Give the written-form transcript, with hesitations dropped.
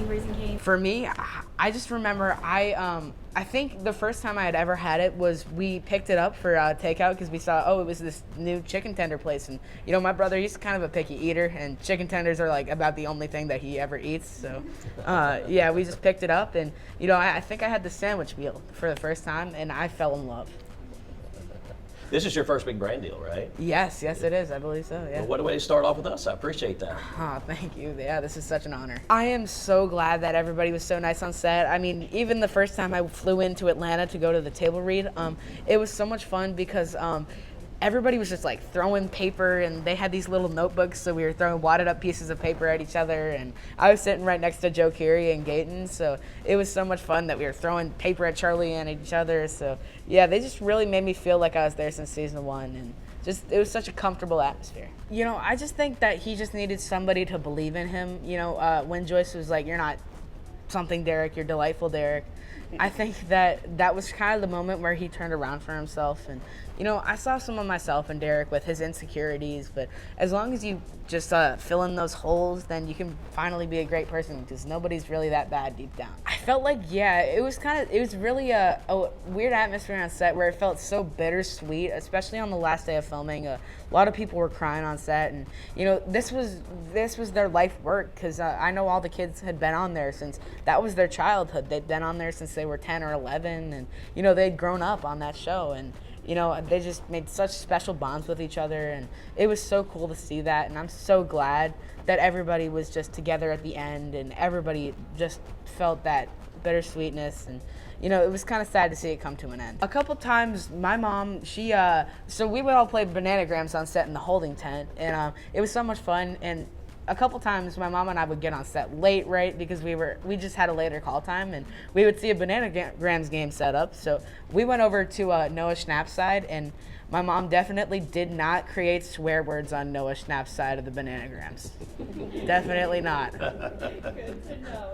eating Raising Cane? For me, I just remember I think the first time I had ever had it was we picked it up for takeout because we saw, it was this new chicken tender place. And, my brother, he's kind of a picky eater, and chicken tenders are, like, about the only thing that he ever eats. So, yeah, we just picked it up. And, I think I had the sandwich meal for the first time, and I fell in love. This is your first big brand deal, right? Yes, it is. I believe so, yeah. Well, what a way to start off with us. I appreciate that. Oh, thank you. Yeah, this is such an honor. I am so glad that everybody was so nice on set. I mean, even the first time I flew into Atlanta to go to the table read, it was so much fun because everybody was just like throwing paper, and they had these little notebooks, so we were throwing wadded up pieces of paper at each other, and I was sitting right next to Joe Keery and Gayton, so it was so much fun that we were throwing paper at Charlie and at each other. So yeah, they just really made me feel like I was there since season 1, and it was such a comfortable atmosphere. I just think that he just needed somebody to believe in him. When Joyce was like, "You're not something Derek, you're delightful Derek," I think that was kind of the moment where he turned around for himself. And I saw some of myself in Derek with his insecurities, but as long as you just fill in those holes, then you can finally be a great person, because nobody's really that bad deep down. I felt like, it was really a weird atmosphere on set where it felt so bittersweet, especially on the last day of filming. A lot of people were crying on set, and this was their life work, because I know all the kids had been on there since that was their childhood. They'd been on there since they were 10 or 11, and they'd grown up on that show, and they just made such special bonds with each other, and it was so cool to see that. And I'm so glad that everybody was just together at the end, and everybody just felt that bittersweetness. And it was kind of sad to see it come to an end. A couple times, my mom, so we would all play bananagrams on set in the holding tent, and it was so much fun. And a couple times, my mom and I would get on set late, right, because we just had a later call time, and we would see a Bananagrams game set up. So we went over to Noah Schnapp's side, and my mom definitely did not create swear words on Noah Schnapp's side of the Bananagrams. Definitely not. Good to know.